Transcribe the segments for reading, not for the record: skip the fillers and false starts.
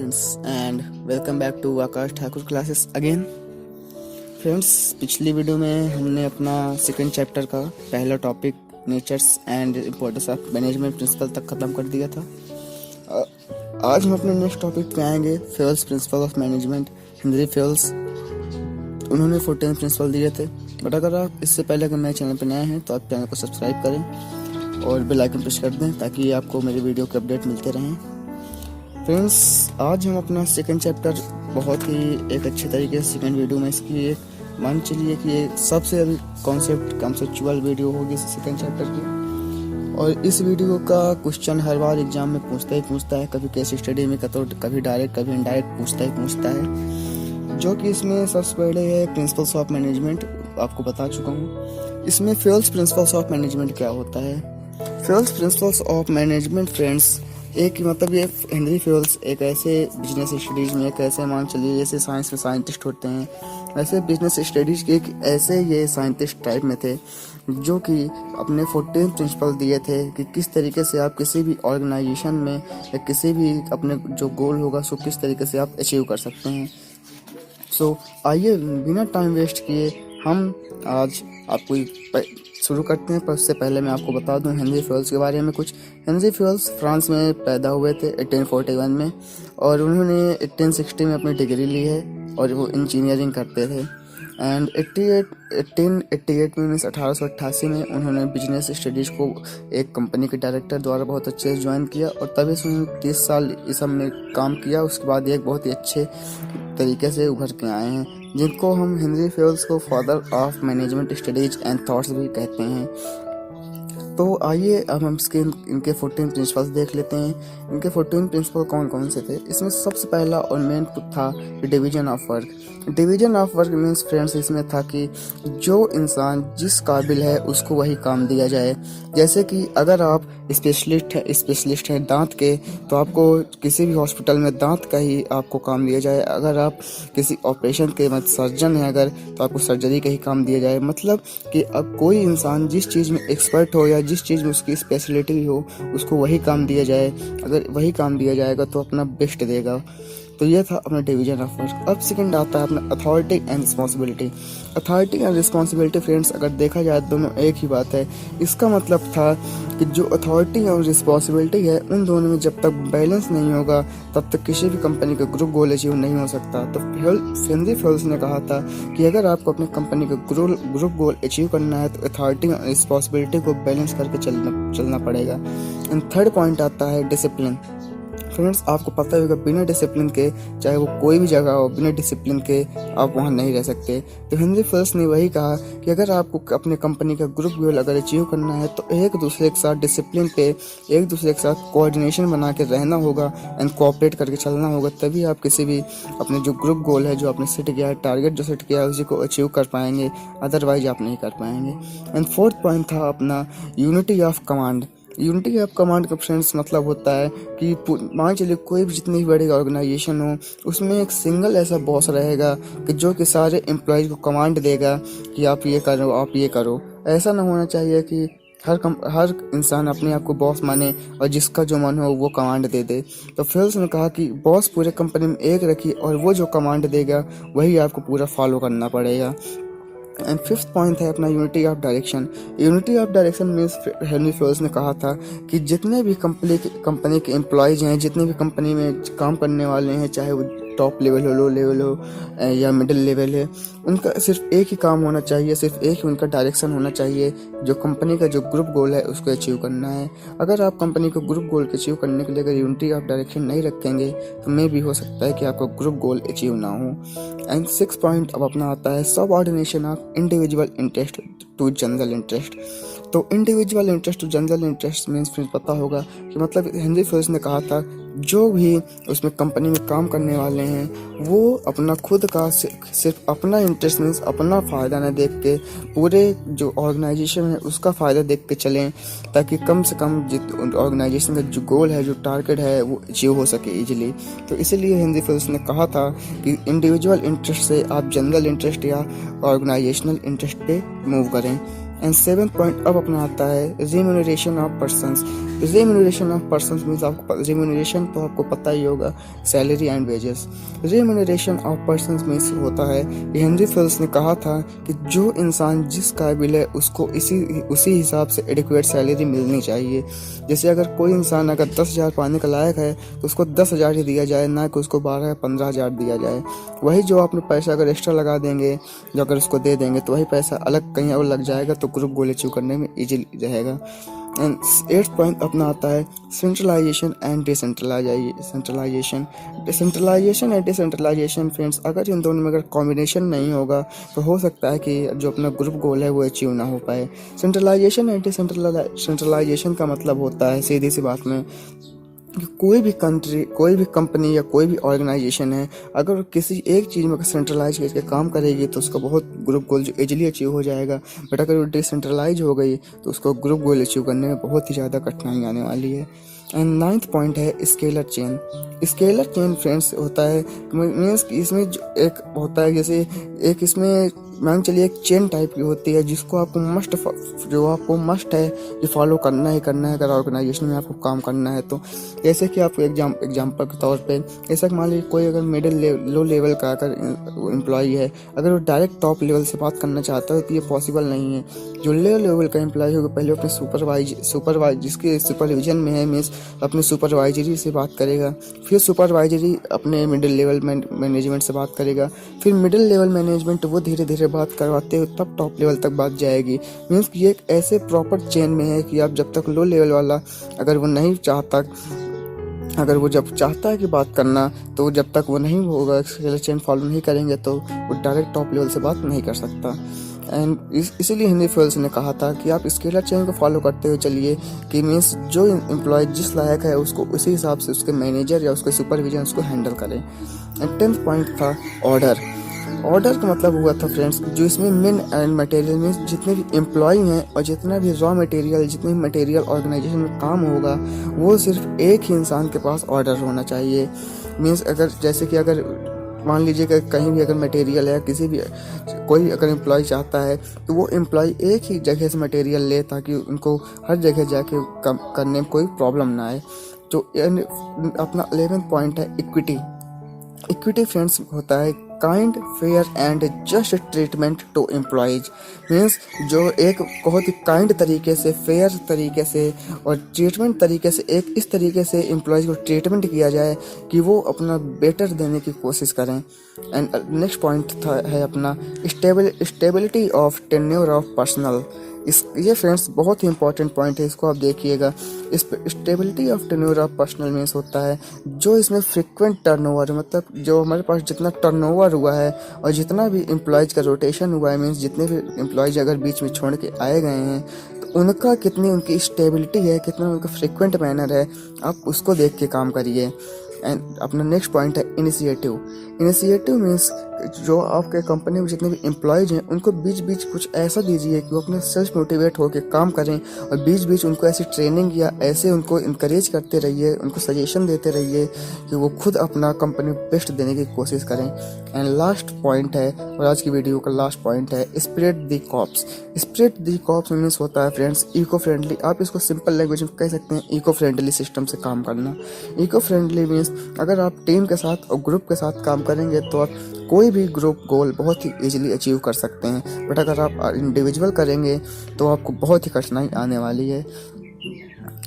friends, and welcome back to Akash Thakur classes again. Friends, पिछली video में हमने अपना सेकंड चैप्टर का पहला topic natures and importance of management principle तक ख़त्म कर दिया था। आज हम अपने नेक्स्ट टॉपिक पे आएंगे, fails principle of management. Henry fails, उन्होंने 14 प्रिंसिपल दिए थे। बट अगर आप इससे पहले अगर मेरे चैनल पर नए हैं तो आप चैनल को सब्सक्राइब करें और बेल आइकन प्रेस कर दें ताकि आपको मेरी वीडियो के अपडेट मिलते रहें। फ्रेंड्स, आज हम अपना सेकंड चैप्टर बहुत ही एक अच्छे तरीके से सेकंड वीडियो में इसकी एक मान चलिए कि ये सबसे अभी कॉन्सेप्चुअल वीडियो होगी सेकंड चैप्टर की। और इस वीडियो का क्वेश्चन हर बार एग्जाम में पूछता है, कभी केस स्टडी में कभी डायरेक्ट कभी इनडायरेक्ट पूछता है। जो कि इसमें सबसे पहले है प्रिंसिपल्स ऑफ मैनेजमेंट, आपको बता चुका हूँ। इसमें फेल्स प्रिंसिपल्स ऑफ मैनेजमेंट क्या होता है? Fails principles of management friends, एक मतलब ये हेनरी फेल्स एक ऐसे बिजनेस स्टडीज में एक ऐसे मान चलिए जैसे साइंस में साइंटिस्ट होते हैं, ऐसे बिजनेस स्टडीज के एक ऐसे ये साइंटिस्ट टाइप में थे जो कि अपने 14 प्रिंसिपल दिए थे कि किस तरीके से आप किसी भी ऑर्गेनाइजेशन में या किसी भी अपने जो गोल होगा उसको किस तरीके से आप अचीव कर सकते हैं। सो आइए बिना टाइम वेस्ट किए हम आज आपको शुरू करते हैं। पर उससे पहले मैं आपको बता दूं हेनरी फेल्स के बारे में कुछ। हेनरी फेल्स फ्रांस में पैदा हुए थे 1841 में, और उन्होंने 1860 में अपनी डिग्री ली है और वो इंजीनियरिंग करते थे। एंड 1888 में मीन्स 1888 में उन्होंने बिजनेस स्टडीज़ को एक कंपनी के डायरेक्टर द्वारा बहुत अच्छे से ज्वाइन किया और तभी से उन्होंने 30 साल इस सब में काम किया। उसके बाद एक बहुत ही अच्छे तरीके से उभर के आए हैं, जिनको हम हेनरी फेल्स को father of management studies and thoughts भी कहते हैं। तो आइए अब हम इनके 14 प्रिंसिपल्स देख लेते हैं। इनके 14 प्रिंसिपल कौन कौन से थे? इसमें सबसे पहला और मेन था division of work. Division of work means friends इसमें था कि जो इंसान जिस काबिल है उसको वही काम दिया जाए। जैसे कि अगर आप स्पेशलिस्ट हैं दांत के, तो आपको किसी भी हॉस्पिटल में दांत का ही आपको काम दिया जाए। अगर आप किसी ऑपरेशन के सर्जन हैं अगर, तो आपको सर्जरी का ही काम दिया जाए। मतलब कि अब कोई इंसान जिस चीज़ में एक्सपर्ट हो या जिस चीज़ में उसकी स्पेशलिटी हो उसको वही काम दिया जाए। अगर वही काम दिया जाएगा तो अपना बेस्ट देगा। तो ये था अपना डिवीजन ऑफ वर्क। अब सेकंड आता है अपना authority and responsibility. Authority and responsibility friends अगर देखा जाए दोनों एक ही बात है। इसका मतलब था कि जो अथॉरिटी और रिस्पॉन्सिबिलिटी है उन दोनों में जब तक बैलेंस नहीं होगा तब तक किसी भी कंपनी का ग्रुप गोल अचीव नहीं हो सकता। तो हेनरी फेल्स ने कहा था कि अगर आपको अपनी कंपनी का ग्रुप गोल अचीव करना है तो अथॉरिटी और रिस्पॉन्सिबिलिटी को बैलेंस करके चलना पड़ेगा। एंड थर्ड पॉइंट आता है डिसिप्लिन। फ्रेंड्स, आपको पता होगा बिना डिसिप्लिन के चाहे वो कोई भी जगह हो, बिना डिसिप्लिन के आप वहाँ नहीं रह सकते। तो हेनरी फेल्स ने वही कहा कि अगर आपको अपने कंपनी का ग्रुप गोल अगर अचीव करना है तो एक दूसरे के साथ डिसिप्लिन पे, एक दूसरे के साथ कोऑर्डिनेशन बना के रहना होगा एंड कोऑपरेट करके चलना होगा। तभी आप किसी भी अपने जो ग्रुप गोल है जो आपने सेट किया है, टारगेट जो सेट किया है उसी को अचीव कर पाएंगे, अदरवाइज आप नहीं कर पाएंगे। एंड फोर्थ पॉइंट था अपना unity of command. Unity of command का फ्रेंड्स मतलब होता है कि मान चलिए कोई भी जितनी बड़ी ऑर्गेनाइजेशन हो उसमें एक सिंगल ऐसा बॉस रहेगा कि जो कि सारे एम्प्लॉयज को कमांड देगा कि आप ये करो आप ये करो। ऐसा ना होना चाहिए कि हर इंसान अपने आप को बॉस माने और जिसका जो मन हो वो कमांड दे दे। तो फेल्स ने कहा कि बॉस पूरे कंपनी में एक रखिए और वो जो कमांड देगा वही आपको पूरा फॉलो करना पड़ेगा। एंड फिफ्थ पॉइंट है अपना unity of direction. Unity of direction means Henry fails ने कहा था कि जितने भी कंपनी के एम्प्लॉयज हैं, जितने भी कंपनी में काम करने वाले हैं, चाहे वो टॉप लेवल हो, लो लेवल हो या मिडिल लेवल है, उनका सिर्फ एक ही काम होना चाहिए, सिर्फ एक ही उनका डायरेक्शन होना चाहिए। जो कंपनी का जो ग्रुप गोल है उसको अचीव करना है। अगर आप कंपनी को ग्रुप गोल अचीव करने के लिए अगर यूनिटी ऑफ डायरेक्शन नहीं रखेंगे तो मे भी हो सकता है कि आपका ग्रुप गोल अचीव ना हो। एंड सिक्स पॉइंट अब अपना आता है subordination of individual interest to general interest. तो individual interest to general interest means फिर पता होगा कि मतलब हेनरी फेल्स ने कहा था जो भी उसमें कंपनी में काम करने वाले हैं वो अपना खुद का सिर्फ अपना इंटरेस्ट मीन्स अपना फ़ायदा न देख के पूरे जो ऑर्गेनाइजेशन है उसका फ़ायदा देख के चलें, ताकि कम से कम ऑर्गेनाइजेशन का जो गोल है, जो टारगेट है वो अचीव हो सके इजीली। तो इसीलिए हेनरी फेल्स ने कहा था कि इंडिविजुअल इंटरेस्ट से आप जनरल इंटरेस्ट या ऑर्गेनाइजेशनल इंटरेस्ट पे मूव करें। एंड 7th पॉइंट अब अपना आता है remuneration of persons. Remuneration of persons means आपको रिम्यूनरेशन तो आपको पता ही होगा, salary and wages. Remuneration of persons means होता है, हेनरी फिल्स ने कहा था कि जो इंसान जिस काबिल है उसको उसी हिसाब से एडिक्वेट सैलरी मिलनी चाहिए। जैसे अगर कोई इंसान अगर 10,000 पाने का लायक है तो उसको 10,000 ही दिया जाए, ना कि उसको 12 या 15,000 दिया जाए। वही जो आपने पैसा अगर एक्स्ट्रा लगा देंगे, जो अगर उसको दे देंगे तो वही पैसा अलग कहीं और लग जाएगा, तो ग्रुप गोल अचीव करने में इजी रहेगा। एंड 8th पॉइंट अपना आता है centralisation and decentralisation. Decentralisation and decentralisation friends, अगर इन दोनों में अगर कॉम्बिनेशन नहीं होगा तो हो सकता है कि जो अपना ग्रुप गोल है वो अचीव ना हो पाए। सेंट्रलाइजेशन एंड डिसेंट्रलाइजेशन का मतलब होता है सीधी सी बात में कि कोई भी कंट्री, कोई भी कंपनी या कोई भी ऑर्गेनाइजेशन है, अगर किसी एक चीज़ में सेंट्रलाइज करके काम करेगी तो उसका बहुत ग्रुप गोल जो इजीली अचीव हो जाएगा। बट अगर वो डिसेंट्रलाइज हो गई तो उसको ग्रुप गोल अचीव करने में बहुत ही ज़्यादा कठिनाई आने वाली है। एंड 9th पॉइंट है scalar chain. Scalar chain friends होता है मीन्स इसमें जो एक होता है, जैसे एक इसमें मान चलिए एक चेन टाइप की होती है जिसको आपको मस्ट है ये फॉलो करना ही करना है अगर ऑर्गेनाइजेशन में आपको काम करना है तो। जैसे कि आपको एग्जाम्पल के तौर पे ऐसा मान लीजिए कोई अगर लो लेवल का अगर एम्प्लॉई है, अगर वो डायरेक्ट टॉप लेवल से बात करना चाहता है तो ये पॉसिबल नहीं है। जो लो लेवल का एम्प्लॉई होगा पहले अपने सुपरवाइज जिसके सुपरविजन में है मीन्स अपने सुपरवाइजरी से बात करेगा, फिर सुपरवाइजरी अपने मिडिल लेवल मैनेजमेंट से बात करेगा, फिर मिडिल लेवल मैनेजमेंट वो धीरे धीरे बात करवाते हुए तब टॉप लेवल तक बात जाएगी। मीन्स कि ये एक ऐसे प्रॉपर चेन में है कि आप जब तक लो लेवल वाला अगर वो नहीं चाहता, अगर वो जब चाहता है कि बात करना तो जब तक वो नहीं होगा स्केलर चेन फॉलो नहीं करेंगे तो वो डायरेक्ट टॉप लेवल से बात नहीं कर सकता। एंड इसीलिए हेनरी फिल्स ने कहा था कि आप स्केलर चेन को फॉलो करते हुए चलिए कि मीन्स जो एम्प्लॉय जिस लायक है उसको उसी हिसाब से उसके मैनेजर या उसके सुपरविजन उसको हैंडल करें। एंड 10th पॉइंट था ऑर्डर। ऑर्डर का मतलब हुआ था फ्रेंड्स जो इसमें मेन एंड मटेरियल मीन्स जितने भी एम्प्लॉय हैं और जितना भी रॉ मटेरियल, जितने भी मटेरियल ऑर्गेनाइजेशन में काम होगा वो सिर्फ एक ही इंसान के पास ऑर्डर होना चाहिए। मीन्स अगर जैसे कि अगर मान लीजिए कि कहीं भी अगर मटेरियल है, किसी भी कोई अगर एम्प्लॉय चाहता है तो वो एम्प्लॉय एक ही जगह से मटेरियल ले ताकि उनको हर जगह जाके करने में कोई प्रॉब्लम ना आए। तो अपना 11th पॉइंट है इक्विटी। इक्विटी फ्रेंड्स होता है kind, fair and just treatment to employees. Means जो एक बहुत ही काइंड तरीके से, फेयर तरीके से और ट्रीटमेंट तरीके से एक इस तरीके से एम्प्लॉयज को ट्रीटमेंट किया जाए कि वो अपना बेटर देने की कोशिश करें। एंड नेक्स्ट पॉइंट है अपना stability of tenure of personal. ये फ्रेंड्स बहुत ही इंपॉर्टेंट पॉइंट है, इसको आप देखिएगा। इस stability of tenure of personal means होता है जो इसमें फ्रिक्वेंट टर्नओवर, मतलब जो हमारे पास जितना टर्नओवर हुआ है और जितना भी एम्प्लॉयज का रोटेशन हुआ है, मीन्स जितने भी एम्प्लॉयज अगर बीच में छोड़ के आए गए हैं तो उनका कितनी उनकी स्टेबिलिटी है, कितना उनका फ्रिक्वेंट मैनर है, आप उसको देख के काम करिए। एंड अपना नेक्स्ट पॉइंट है इनिशिएटिव। इनिशिएटिव मीन्स जो आपके कंपनी में जितने भी एम्प्लॉयज हैं उनको बीच बीच कुछ ऐसा दीजिए कि वो अपने सेल्फ मोटिवेट होकर काम करें और बीच बीच उनको ऐसी ट्रेनिंग या ऐसे उनको इनकरेज करते रहिए, उनको सजेशन देते रहिए कि वो खुद अपना कंपनी बेस्ट देने की कोशिश करें। एंड लास्ट पॉइंट है और आज की वीडियो का लास्ट पॉइंट है spread the cops. Spread the cops means होता है फ्रेंड्स इको फ्रेंडली। आप इसको सिंपल लैंग्वेज में कह सकते हैं इको फ्रेंडली सिस्टम से काम करना। इको फ्रेंडली मीन्स अगर आप टीम के साथ और ग्रुप के साथ काम करेंगे तो आप कोई भी ग्रुप गोल बहुत ही इजीली अचीव कर सकते हैं। बट अगर आप इंडिविजुअल करेंगे तो आपको बहुत ही कठिनाई आने वाली है।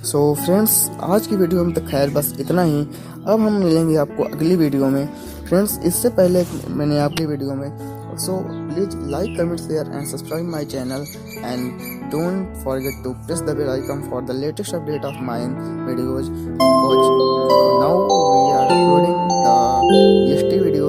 सो फ्रेंड्स आज की वीडियो में तो खैर बस इतना ही। अब हम मिलेंगे आपको अगली वीडियो में। फ्रेंड्स इससे पहले मैंने आपकी वीडियो में so please like, comment, share and subscribe my channel and don't forget to press the bell icon for the latest update of my videos because now we are uploading the EST videos